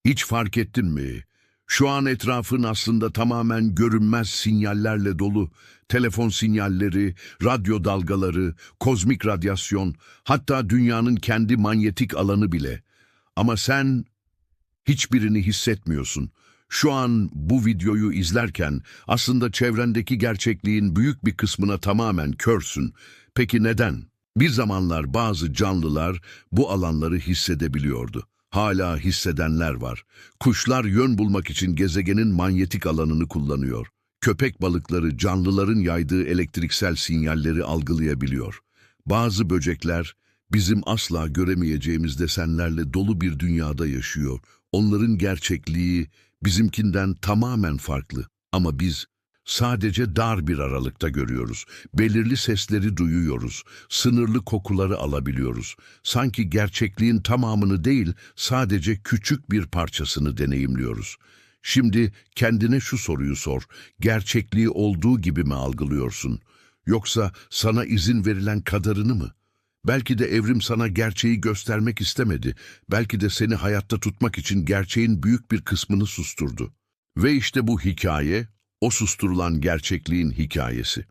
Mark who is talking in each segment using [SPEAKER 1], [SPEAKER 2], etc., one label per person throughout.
[SPEAKER 1] Hiç fark ettin mi? Şu an etrafın aslında tamamen görünmez sinyallerle dolu. Telefon sinyalleri, radyo dalgaları, kozmik radyasyon, hatta dünyanın kendi manyetik alanı bile. Ama sen hiçbirini hissetmiyorsun. Şu an bu videoyu izlerken aslında çevrendeki gerçekliğin büyük bir kısmına tamamen körsün. Peki neden? Bir zamanlar bazı canlılar bu alanları hissedebiliyordu. Hala hissedenler var. Kuşlar yön bulmak için gezegenin manyetik alanını kullanıyor. Köpek balıkları canlıların yaydığı elektriksel sinyalleri algılayabiliyor. Bazı böcekler bizim asla göremeyeceğimiz desenlerle dolu bir dünyada yaşıyor. Onların gerçekliği bizimkinden tamamen farklı. Ama biz sadece dar bir aralıkta görüyoruz. Belirli sesleri duyuyoruz. Sınırlı kokuları alabiliyoruz. Sanki gerçekliğin tamamını değil, sadece küçük bir parçasını deneyimliyoruz. Şimdi kendine şu soruyu sor. Gerçekliği olduğu gibi mi algılıyorsun? Yoksa sana izin verilen kadarını mı? Belki de evrim sana gerçeği göstermek istemedi. Belki de seni hayatta tutmak için gerçeğin büyük bir kısmını susturdu. Ve işte bu hikaye, o susturulan gerçekliğin hikayesi.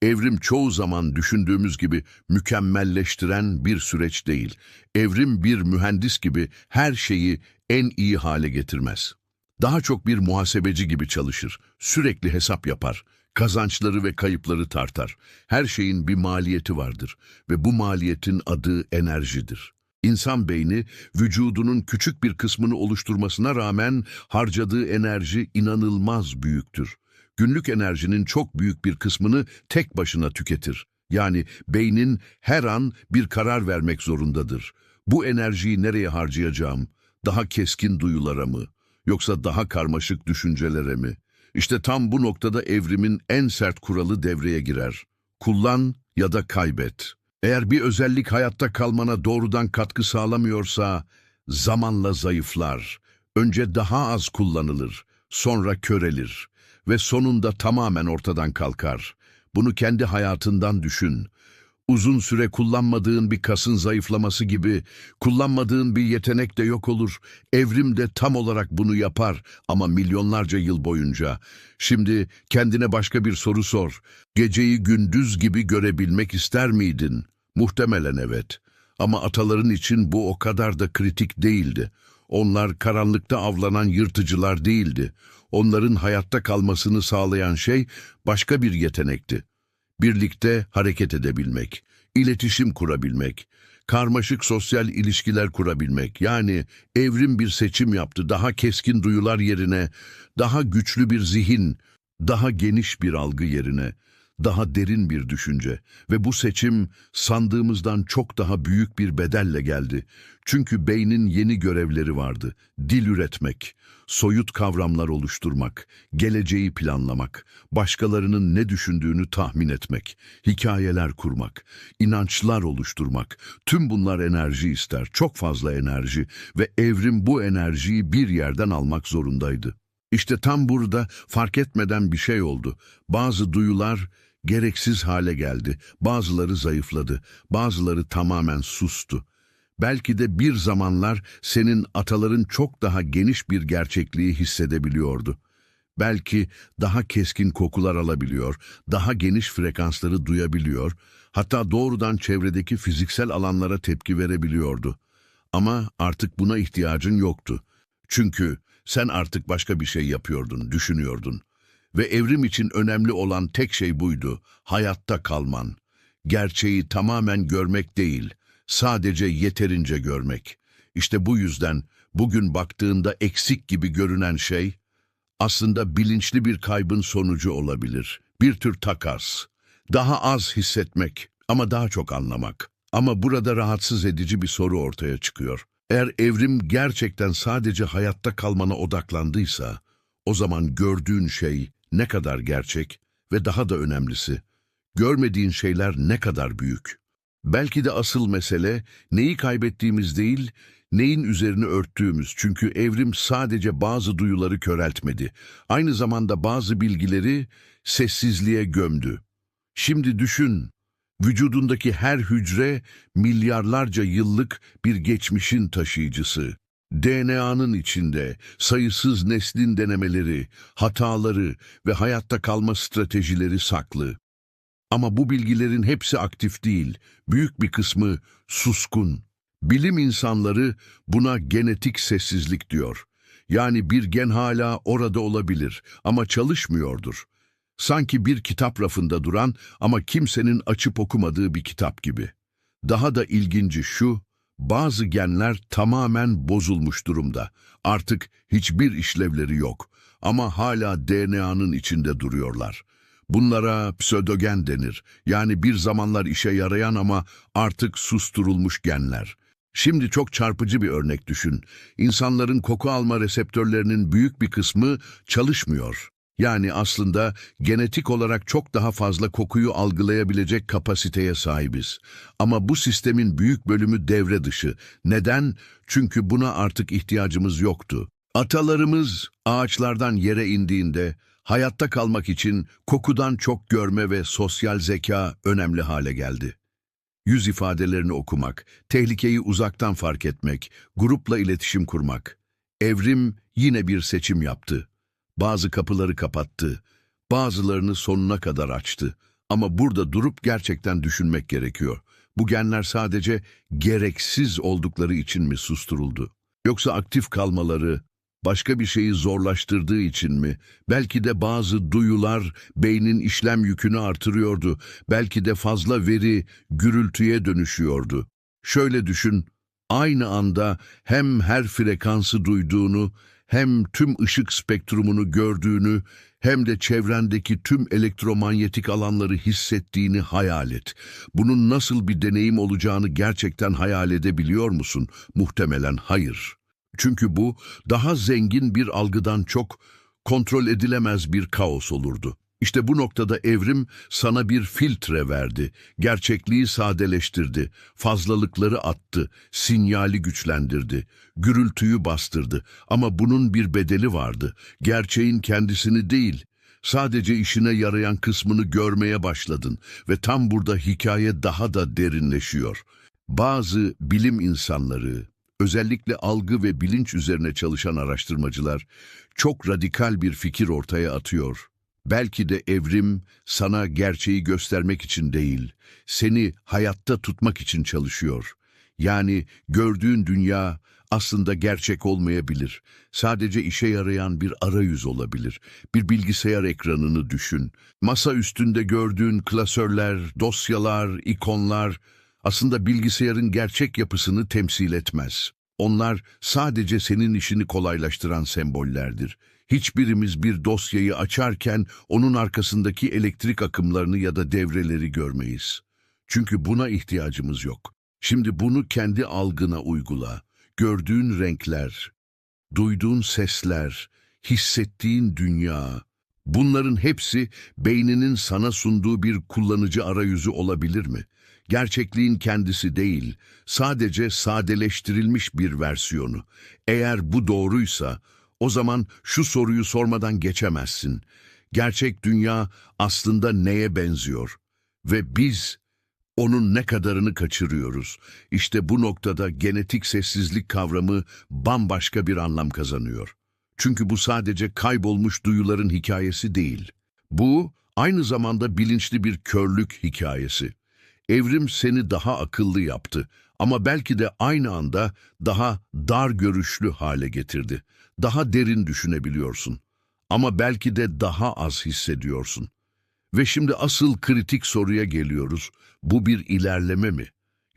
[SPEAKER 1] Evrim çoğu zaman düşündüğümüz gibi mükemmelleştiren bir süreç değil. Evrim bir mühendis gibi her şeyi en iyi hale getirmez. Daha çok bir muhasebeci gibi çalışır, sürekli hesap yapar, kazançları ve kayıpları tartar. Her şeyin bir maliyeti vardır ve bu maliyetin adı enerjidir. İnsan beyni, vücudunun küçük bir kısmını oluşturmasına rağmen harcadığı enerji inanılmaz büyüktür. Günlük enerjinin çok büyük bir kısmını tek başına tüketir. Yani beynin her an bir karar vermek zorundadır. Bu enerjiyi nereye harcayacağım? Daha keskin duyulara mı? Yoksa daha karmaşık düşüncelere mi? İşte tam bu noktada evrimin en sert kuralı devreye girer. Kullan ya da kaybet. Eğer bir özellik hayatta kalmana doğrudan katkı sağlamıyorsa, zamanla zayıflar. Önce daha az kullanılır, sonra körelir ve sonunda tamamen ortadan kalkar. Bunu kendi hayatından düşün. Uzun süre kullanmadığın bir kasın zayıflaması gibi, kullanmadığın bir yetenek de yok olur. Evrim de tam olarak bunu yapar ama milyonlarca yıl boyunca. Şimdi kendine başka bir soru sor. Geceyi gündüz gibi görebilmek ister miydin? Muhtemelen evet. Ama ataların için bu o kadar da kritik değildi. Onlar karanlıkta avlanan yırtıcılar değildi. Onların hayatta kalmasını sağlayan şey başka bir yetenekti. Birlikte hareket edebilmek, iletişim kurabilmek, karmaşık sosyal ilişkiler kurabilmek. Yani evrim bir seçim yaptı. Daha keskin duyular yerine, daha güçlü bir zihin, daha geniş bir algı yerine, daha derin bir düşünce. Ve bu seçim sandığımızdan çok daha büyük bir bedelle geldi. Çünkü beynin yeni görevleri vardı. Dil üretmek, soyut kavramlar oluşturmak, geleceği planlamak, başkalarının ne düşündüğünü tahmin etmek, hikayeler kurmak, inançlar oluşturmak. Tüm bunlar enerji ister, çok fazla enerji ve evrim bu enerjiyi bir yerden almak zorundaydı. İşte tam burada fark etmeden bir şey oldu. Bazı duyular gereksiz hale geldi, bazıları zayıfladı, bazıları tamamen sustu. Belki de bir zamanlar senin ataların çok daha geniş bir gerçekliği hissedebiliyordu. Belki daha keskin kokular alabiliyor, daha geniş frekansları duyabiliyor, hatta doğrudan çevredeki fiziksel alanlara tepki verebiliyordu. Ama artık buna ihtiyacın yoktu. Çünkü sen artık başka bir şey yapıyordun, düşünüyordun. Ve evrim için önemli olan tek şey buydu, hayatta kalman. Gerçeği tamamen görmek değil, sadece yeterince görmek. İşte bu yüzden bugün baktığında eksik gibi görünen şey, aslında bilinçli bir kaybın sonucu olabilir. Bir tür takas. Daha az hissetmek ama daha çok anlamak. Ama burada rahatsız edici bir soru ortaya çıkıyor. Eğer evrim gerçekten sadece hayatta kalmana odaklandıysa, o zaman gördüğün şey ne kadar gerçek ve daha da önemlisi, görmediğin şeyler ne kadar büyük. Belki de asıl mesele neyi kaybettiğimiz değil, neyin üzerini örttüğümüz. Çünkü evrim sadece bazı duyuları köreltmedi. Aynı zamanda bazı bilgileri sessizliğe gömdü. Şimdi düşün, vücudundaki her hücre milyarlarca yıllık bir geçmişin taşıyıcısı. DNA'nın içinde sayısız neslin denemeleri, hataları ve hayatta kalma stratejileri saklı. Ama bu bilgilerin hepsi aktif değil, büyük bir kısmı suskun. Bilim insanları buna genetik sessizlik diyor. Yani bir gen hala orada olabilir ama çalışmıyordur. Sanki bir kitap rafında duran ama kimsenin açıp okumadığı bir kitap gibi. Daha da ilginci şu, bazı genler tamamen bozulmuş durumda. Artık hiçbir işlevleri yok ama hala DNA'nın içinde duruyorlar. Bunlara pseudogen denir. Yani bir zamanlar işe yarayan ama artık susturulmuş genler. Şimdi çok çarpıcı bir örnek düşün. İnsanların koku alma reseptörlerinin büyük bir kısmı çalışmıyor. Yani aslında genetik olarak çok daha fazla kokuyu algılayabilecek kapasiteye sahibiz. Ama bu sistemin büyük bölümü devre dışı. Neden? Çünkü buna artık ihtiyacımız yoktu. Atalarımız ağaçlardan yere indiğinde hayatta kalmak için kokudan çok görme ve sosyal zeka önemli hale geldi. Yüz ifadelerini okumak, tehlikeyi uzaktan fark etmek, grupla iletişim kurmak. Evrim yine bir seçim yaptı. Bazı kapıları kapattı, bazılarını sonuna kadar açtı. Ama burada durup gerçekten düşünmek gerekiyor. Bu genler sadece gereksiz oldukları için mi susturuldu? Yoksa aktif kalmaları, başka bir şeyi zorlaştırdığı için mi? Belki de bazı duyular beynin işlem yükünü artırıyordu. Belki de fazla veri gürültüye dönüşüyordu. Şöyle düşün, aynı anda hem her frekansı duyduğunu, hem tüm ışık spektrumunu gördüğünü, hem de çevrendeki tüm elektromanyetik alanları hissettiğini hayal et. Bunun nasıl bir deneyim olacağını gerçekten hayal edebiliyor musun? Muhtemelen hayır. Çünkü bu daha zengin bir algıdan çok kontrol edilemez bir kaos olurdu. İşte bu noktada evrim sana bir filtre verdi, gerçekliği sadeleştirdi, fazlalıkları attı, sinyali güçlendirdi, gürültüyü bastırdı. Ama bunun bir bedeli vardı, gerçeğin kendisini değil, sadece işine yarayan kısmını görmeye başladın ve tam burada hikaye daha da derinleşiyor. Bazı bilim insanları, özellikle algı ve bilinç üzerine çalışan araştırmacılar çok radikal bir fikir ortaya atıyor. Belki de evrim sana gerçeği göstermek için değil, seni hayatta tutmak için çalışıyor. Yani gördüğün dünya aslında gerçek olmayabilir. Sadece işe yarayan bir arayüz olabilir. Bir bilgisayar ekranını düşün. Masa üstünde gördüğün klasörler, dosyalar, ikonlar aslında bilgisayarın gerçek yapısını temsil etmez. Onlar sadece senin işini kolaylaştıran sembollerdir. Hiçbirimiz bir dosyayı açarken onun arkasındaki elektrik akımlarını ya da devreleri görmeyiz. Çünkü buna ihtiyacımız yok. Şimdi bunu kendi algına uygula. Gördüğün renkler, duyduğun sesler, hissettiğin dünya, bunların hepsi beyninin sana sunduğu bir kullanıcı arayüzü olabilir mi? Gerçekliğin kendisi değil, sadece sadeleştirilmiş bir versiyonu. Eğer bu doğruysa, o zaman şu soruyu sormadan geçemezsin. Gerçek dünya aslında neye benziyor? Ve biz onun ne kadarını kaçırıyoruz? İşte bu noktada genetik sessizlik kavramı bambaşka bir anlam kazanıyor. Çünkü bu sadece kaybolmuş duyuların hikayesi değil. Bu aynı zamanda bilinçli bir körlük hikayesi. Evrim seni daha akıllı yaptı ama belki de aynı anda daha dar görüşlü hale getirdi. Daha derin düşünebiliyorsun ama belki de daha az hissediyorsun. Ve şimdi asıl kritik soruya geliyoruz. Bu bir ilerleme mi?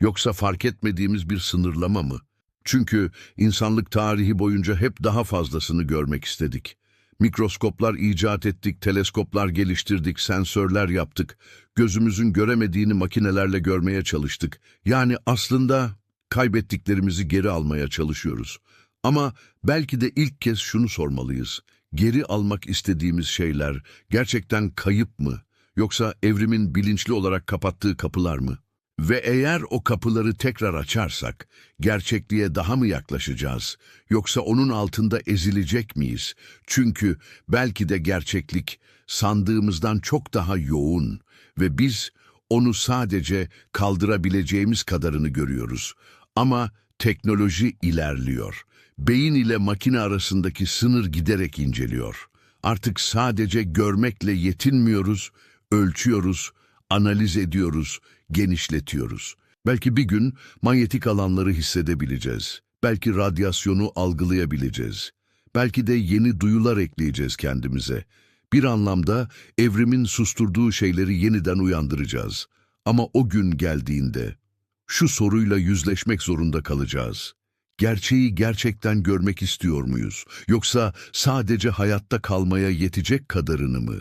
[SPEAKER 1] Yoksa fark etmediğimiz bir sınırlama mı? Çünkü insanlık tarihi boyunca hep daha fazlasını görmek istedik. Mikroskoplar icat ettik, teleskoplar geliştirdik, sensörler yaptık. Gözümüzün göremediğini makinelerle görmeye çalıştık. Yani aslında kaybettiklerimizi geri almaya çalışıyoruz. Ama belki de ilk kez şunu sormalıyız. Geri almak istediğimiz şeyler gerçekten kayıp mı? Yoksa evrimin bilinçli olarak kapattığı kapılar mı? Ve eğer o kapıları tekrar açarsak, gerçekliğe daha mı yaklaşacağız? Yoksa onun altında ezilecek miyiz? Çünkü belki de gerçeklik sandığımızdan çok daha yoğun ve biz onu sadece kaldırabileceğimiz kadarını görüyoruz. Ama teknoloji ilerliyor. Beyin ile makine arasındaki sınır giderek inceliyor. Artık sadece görmekle yetinmiyoruz, ölçüyoruz, analiz ediyoruz, genişletiyoruz. Belki bir gün manyetik alanları hissedebileceğiz. Belki radyasyonu algılayabileceğiz. Belki de yeni duyular ekleyeceğiz kendimize. Bir anlamda evrimin susturduğu şeyleri yeniden uyandıracağız. Ama o gün geldiğinde şu soruyla yüzleşmek zorunda kalacağız. Gerçeği gerçekten görmek istiyor muyuz? Yoksa sadece hayatta kalmaya yetecek kadarını mı?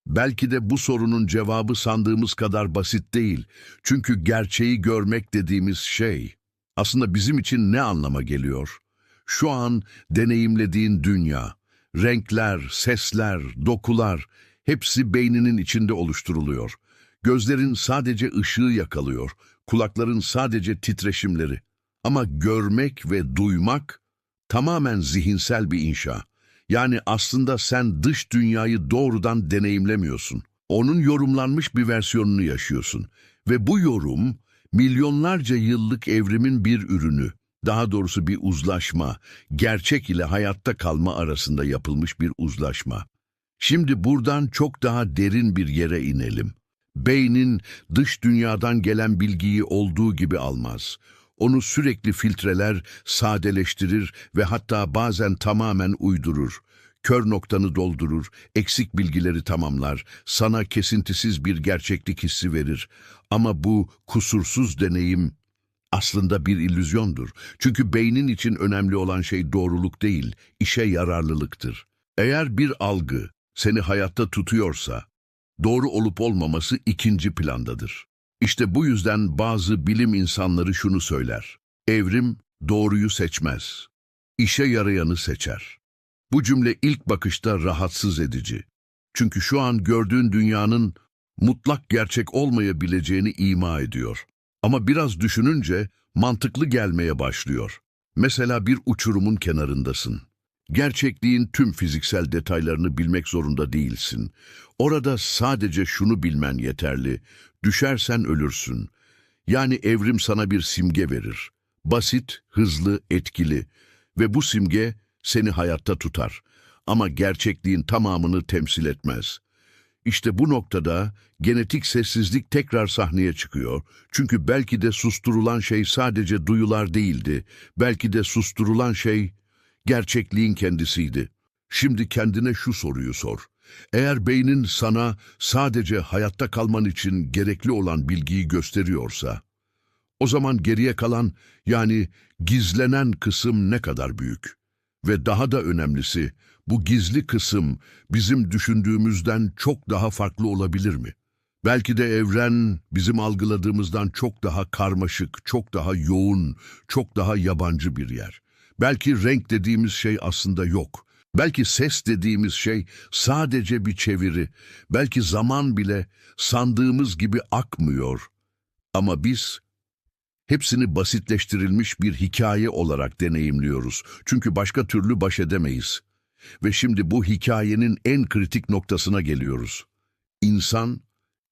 [SPEAKER 1] Belki de bu sorunun cevabı sandığımız kadar basit değil. Çünkü gerçeği görmek dediğimiz şey aslında bizim için ne anlama geliyor? Şu an deneyimlediğin dünya, renkler, sesler, dokular hepsi beyninin içinde oluşturuluyor. Gözlerin sadece ışığı yakalıyor, kulakların sadece titreşimleri. Ama görmek ve duymak tamamen zihinsel bir inşa. Yani aslında sen dış dünyayı doğrudan deneyimlemiyorsun. Onun yorumlanmış bir versiyonunu yaşıyorsun. Ve bu yorum milyonlarca yıllık evrimin bir ürünü. Daha doğrusu bir uzlaşma, gerçek ile hayatta kalma arasında yapılmış bir uzlaşma. Şimdi buradan çok daha derin bir yere inelim. Beynin dış dünyadan gelen bilgiyi olduğu gibi almaz. Onu sürekli filtreler, sadeleştirir ve hatta bazen tamamen uydurur. Kör noktanı doldurur, eksik bilgileri tamamlar, sana kesintisiz bir gerçeklik hissi verir. Ama bu kusursuz deneyim aslında bir illüzyondur. Çünkü beynin için önemli olan şey doğruluk değil, işe yararlılıktır. Eğer bir algı seni hayatta tutuyorsa, doğru olup olmaması ikinci plandadır. İşte bu yüzden bazı bilim insanları şunu söyler: evrim doğruyu seçmez, işe yarayanı seçer. Bu cümle ilk bakışta rahatsız edici. Çünkü şu an gördüğün dünyanın mutlak gerçek olmayabileceğini ima ediyor. Ama biraz düşününce mantıklı gelmeye başlıyor. Mesela bir uçurumun kenarındasın. Gerçekliğin tüm fiziksel detaylarını bilmek zorunda değilsin. Orada sadece şunu bilmen yeterli: düşersen ölürsün. Yani evrim sana bir simge verir. Basit, hızlı, etkili ve bu simge seni hayatta tutar. Ama gerçekliğin tamamını temsil etmez. İşte bu noktada genetik sessizlik tekrar sahneye çıkıyor. Çünkü belki de susturulan şey sadece duyular değildi. Belki de susturulan şey gerçekliğin kendisiydi. Şimdi kendine şu soruyu sor: eğer beynin sana sadece hayatta kalman için gerekli olan bilgiyi gösteriyorsa, o zaman geriye kalan, yani gizlenen kısım ne kadar büyük? Ve daha da önemlisi, bu gizli kısım bizim düşündüğümüzden çok daha farklı olabilir mi? Belki de evren bizim algıladığımızdan çok daha karmaşık, çok daha yoğun, çok daha yabancı bir yer. Belki renk dediğimiz şey aslında yok. Belki ses dediğimiz şey sadece bir çeviri. Belki zaman bile sandığımız gibi akmıyor. Ama biz hepsini basitleştirilmiş bir hikaye olarak deneyimliyoruz. Çünkü başka türlü baş edemeyiz. Ve şimdi bu hikayenin en kritik noktasına geliyoruz. İnsan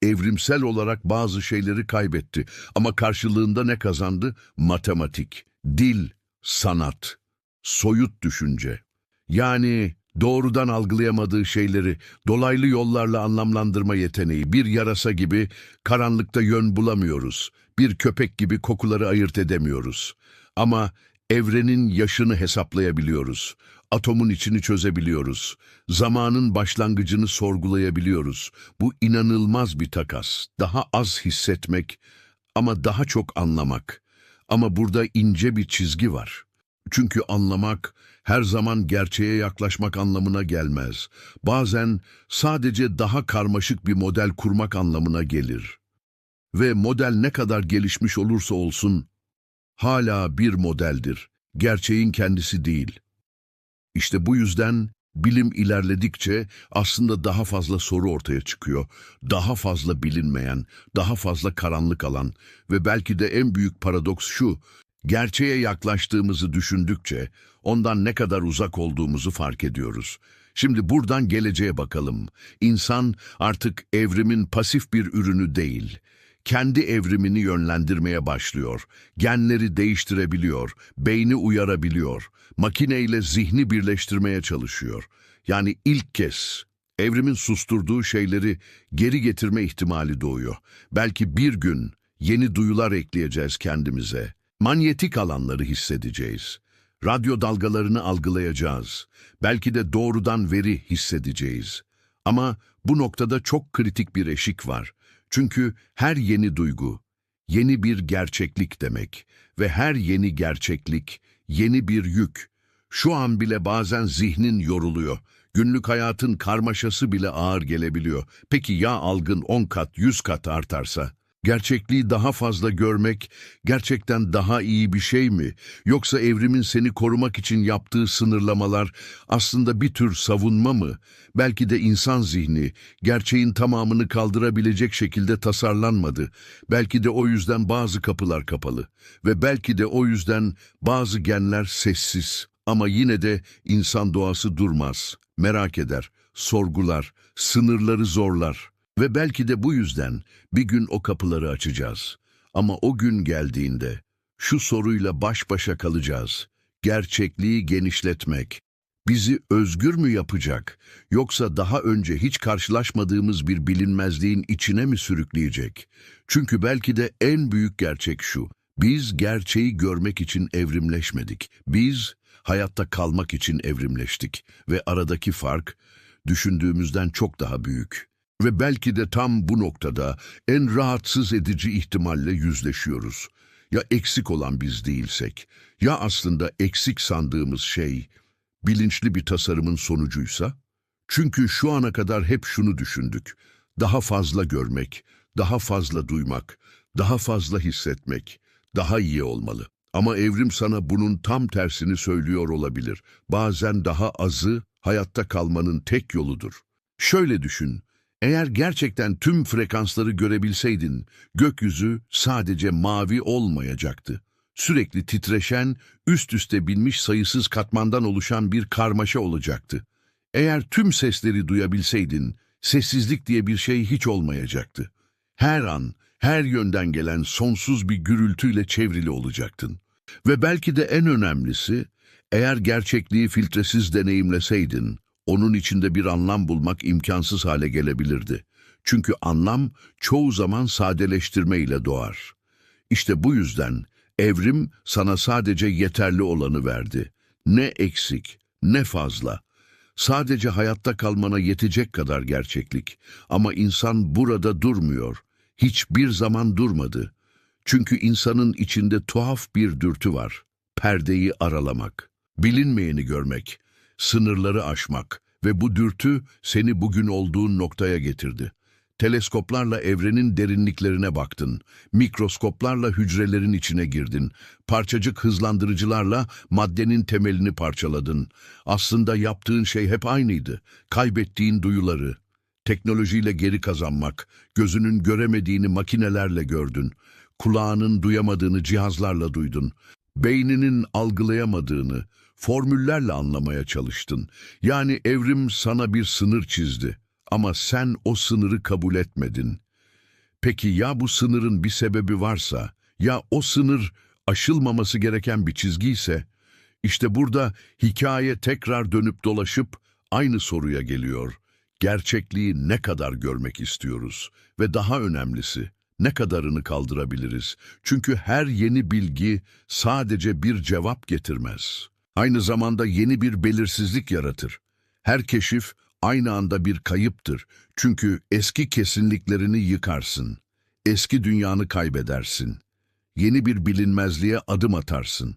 [SPEAKER 1] evrimsel olarak bazı şeyleri kaybetti. Ama karşılığında ne kazandı? Matematik, dil, sanat, soyut düşünce. Yani doğrudan algılayamadığı şeyleri dolaylı yollarla anlamlandırma yeteneği. Bir yarasa gibi karanlıkta yön bulamıyoruz. Bir köpek gibi kokuları ayırt edemiyoruz. Ama evrenin yaşını hesaplayabiliyoruz. Atomun içini çözebiliyoruz. Zamanın başlangıcını sorgulayabiliyoruz. Bu inanılmaz bir takas. Daha az hissetmek ama daha çok anlamak. Ama burada ince bir çizgi var. Çünkü anlamak her zaman gerçeğe yaklaşmak anlamına gelmez. Bazen sadece daha karmaşık bir model kurmak anlamına gelir. Ve model ne kadar gelişmiş olursa olsun, hala bir modeldir. Gerçeğin kendisi değil. İşte bu yüzden bilim ilerledikçe aslında daha fazla soru ortaya çıkıyor. Daha fazla bilinmeyen, daha fazla karanlık alan ve belki de en büyük paradoks şu: gerçeğe yaklaştığımızı düşündükçe ondan ne kadar uzak olduğumuzu fark ediyoruz. Şimdi buradan geleceğe bakalım. İnsan artık evrimin pasif bir ürünü değil, kendi evrimini yönlendirmeye başlıyor. Genleri değiştirebiliyor, beyni uyarabiliyor, makineyle zihni birleştirmeye çalışıyor. Yani ilk kez evrimin susturduğu şeyleri geri getirme ihtimali doğuyor. Belki bir gün yeni duyular ekleyeceğiz kendimize. Manyetik alanları hissedeceğiz. Radyo dalgalarını algılayacağız. Belki de doğrudan veri hissedeceğiz. Ama bu noktada çok kritik bir eşik var. Çünkü her yeni duygu, yeni bir gerçeklik demek ve her yeni gerçeklik, yeni bir yük. Şu an bile bazen zihnin yoruluyor. Günlük hayatın karmaşası bile ağır gelebiliyor. Peki ya algın 10 kat, 100 kat artarsa? Gerçekliği daha fazla görmek gerçekten daha iyi bir şey mi? Yoksa evrimin seni korumak için yaptığı sınırlamalar aslında bir tür savunma mı? Belki de insan zihni gerçeğin tamamını kaldırabilecek şekilde tasarlanmadı. Belki de o yüzden bazı kapılar kapalı ve belki de o yüzden bazı genler sessiz. Ama yine de insan doğası durmaz, merak eder, sorgular, sınırları zorlar. Ve belki de bu yüzden bir gün o kapıları açacağız. Ama o gün geldiğinde şu soruyla baş başa kalacağız. Gerçekliği genişletmek bizi özgür mü yapacak, yoksa daha önce hiç karşılaşmadığımız bir bilinmezliğin içine mi sürükleyecek? Çünkü belki de en büyük gerçek şu: biz gerçeği görmek için evrimleşmedik. Biz hayatta kalmak için evrimleştik ve aradaki fark düşündüğümüzden çok daha büyük. Ve belki de tam bu noktada en rahatsız edici ihtimalle yüzleşiyoruz. Ya eksik olan biz değilsek, ya aslında eksik sandığımız şey bilinçli bir tasarımın sonucuysa? Çünkü şu ana kadar hep şunu düşündük: daha fazla görmek, daha fazla duymak, daha fazla hissetmek, daha iyi olmalı. Ama evrim sana bunun tam tersini söylüyor olabilir. Bazen daha azı hayatta kalmanın tek yoludur. Şöyle düşün: eğer gerçekten tüm frekansları görebilseydin, gökyüzü sadece mavi olmayacaktı. Sürekli titreşen, üst üste binmiş sayısız katmandan oluşan bir karmaşa olacaktı. Eğer tüm sesleri duyabilseydin, sessizlik diye bir şey hiç olmayacaktı. Her an, her yönden gelen sonsuz bir gürültüyle çevrili olacaktın. Ve belki de en önemlisi, eğer gerçekliği filtresiz deneyimleseydin, onun içinde bir anlam bulmak imkansız hale gelebilirdi. Çünkü anlam çoğu zaman sadeleştirmeyle doğar. İşte bu yüzden evrim sana sadece yeterli olanı verdi. Ne eksik, ne fazla. Sadece hayatta kalmana yetecek kadar gerçeklik. Ama insan burada durmuyor. Hiçbir zaman durmadı. Çünkü insanın içinde tuhaf bir dürtü var: perdeyi aralamak, bilinmeyeni görmek, sınırları aşmak. Ve bu dürtü seni bugün olduğun noktaya getirdi. Teleskoplarla evrenin derinliklerine baktın, mikroskoplarla hücrelerin içine girdin, parçacık hızlandırıcılarla maddenin temelini parçaladın. Aslında yaptığın şey hep aynıydı: kaybettiğin duyuları. Teknolojiyle geri kazanmak, gözünün göremediğini makinelerle gördün, kulağının duyamadığını cihazlarla duydun, beyninin algılayamadığını formüllerle anlamaya çalıştın. Yani evrim sana bir sınır çizdi ama sen o sınırı kabul etmedin. Peki ya bu sınırın bir sebebi varsa, ya o sınır aşılmaması gereken bir çizgi ise? İşte burada hikaye tekrar dönüp dolaşıp aynı soruya geliyor: gerçekliği ne kadar görmek istiyoruz? Ve daha önemlisi, ne kadarını kaldırabiliriz? Çünkü her yeni bilgi sadece bir cevap getirmez. Aynı zamanda yeni bir belirsizlik yaratır. Her keşif aynı anda bir kayıptır. Çünkü eski kesinliklerini yıkarsın. Eski dünyanı kaybedersin. Yeni bir bilinmezliğe adım atarsın.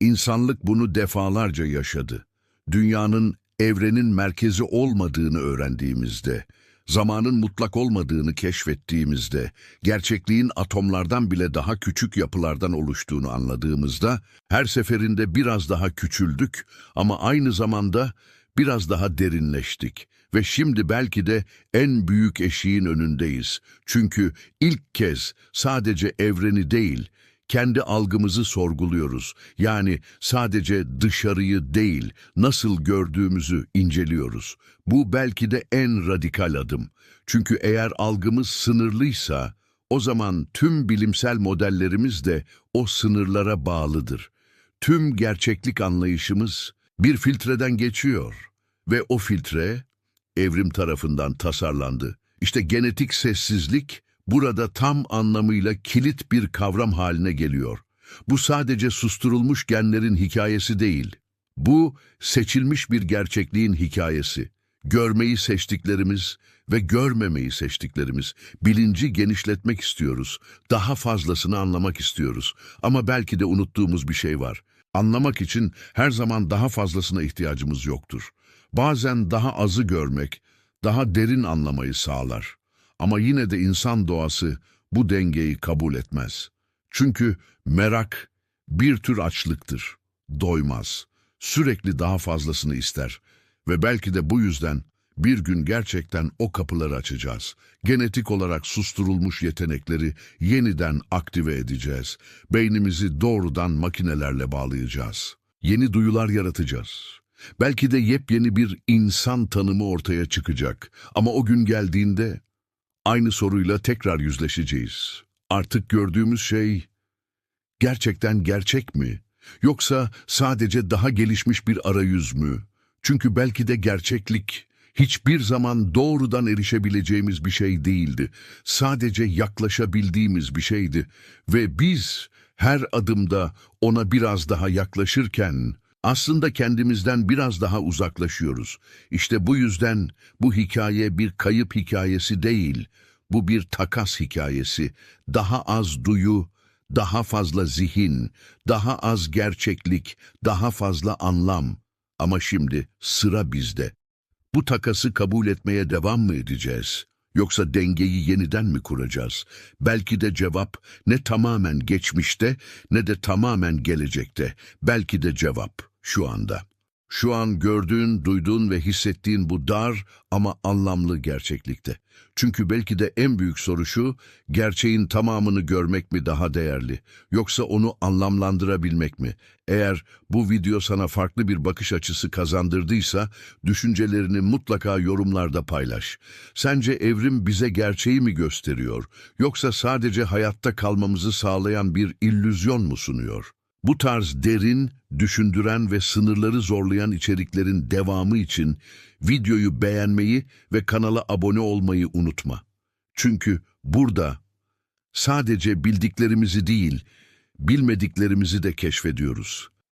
[SPEAKER 1] İnsanlık bunu defalarca yaşadı. Dünyanın evrenin merkezi olmadığını öğrendiğimizde, zamanın mutlak olmadığını keşfettiğimizde, gerçekliğin atomlardan bile daha küçük yapılardan oluştuğunu anladığımızda, her seferinde biraz daha küçüldük ama aynı zamanda biraz daha derinleştik. Ve şimdi belki de en büyük eşiğin önündeyiz. Çünkü ilk kez sadece evreni değil, kendi algımızı sorguluyoruz. Yani sadece dışarıyı değil, nasıl gördüğümüzü inceliyoruz. Bu belki de en radikal adım. Çünkü eğer algımız sınırlıysa, O zaman tüm bilimsel modellerimiz de o sınırlara bağlıdır. Tüm gerçeklik anlayışımız bir filtreden geçiyor ve o filtre evrim tarafından tasarlandı. İşte genetik sessizlik burada tam anlamıyla kilit bir kavram haline geliyor. Bu sadece susturulmuş genlerin hikayesi değil. Bu seçilmiş bir gerçekliğin hikayesi. Görmeyi seçtiklerimiz ve görmemeyi seçtiklerimiz. Bilinci genişletmek istiyoruz. Daha fazlasını anlamak istiyoruz. Ama belki de unuttuğumuz bir şey var. Anlamak için her zaman daha fazlasına ihtiyacımız yoktur. Bazen daha azı görmek, daha derin anlamayı sağlar. Ama yine de insan doğası bu dengeyi kabul etmez. Çünkü merak bir tür açlıktır, doymaz. Sürekli daha fazlasını ister ve belki de bu yüzden bir gün gerçekten o kapıları açacağız. Genetik olarak susturulmuş yetenekleri yeniden aktive edeceğiz. Beynimizi doğrudan makinelerle bağlayacağız. Yeni duyular yaratacağız. Belki de yepyeni bir insan tanımı ortaya çıkacak. Ama o gün geldiğinde aynı soruyla tekrar yüzleşeceğiz. Artık gördüğümüz şey gerçekten gerçek mi? Yoksa sadece daha gelişmiş bir arayüz mü? Çünkü belki de gerçeklik hiçbir zaman doğrudan erişebileceğimiz bir şey değildi. Sadece yaklaşabildiğimiz bir şeydi. Ve biz her adımda ona biraz daha yaklaşırken aslında kendimizden biraz daha uzaklaşıyoruz. İşte bu yüzden bu hikaye bir kayıp hikayesi değil. Bu bir takas hikayesi. Daha az duyu, daha fazla zihin, daha az gerçeklik, daha fazla anlam. Ama şimdi sıra bizde. Bu takası kabul etmeye devam mı edeceğiz? Yoksa dengeyi yeniden mi kuracağız? Belki de cevap ne tamamen geçmişte ne de tamamen gelecekte. Belki de cevap şu anda. Şu an gördüğün, duyduğun ve hissettiğin bu dar ama anlamlı gerçeklikte. Çünkü belki de en büyük soru şu, gerçeğin tamamını görmek mi daha değerli, yoksa onu anlamlandırabilmek mi? Eğer bu video sana farklı bir bakış açısı kazandırdıysa, düşüncelerini mutlaka yorumlarda paylaş. Sence evrim bize gerçeği mi gösteriyor, yoksa sadece hayatta kalmamızı sağlayan bir illüzyon mu sunuyor? Bu tarz derin, düşündüren ve sınırları zorlayan içeriklerin devamı için videoyu beğenmeyi ve kanala abone olmayı unutma. Çünkü burada sadece bildiklerimizi değil, bilmediklerimizi de keşfediyoruz.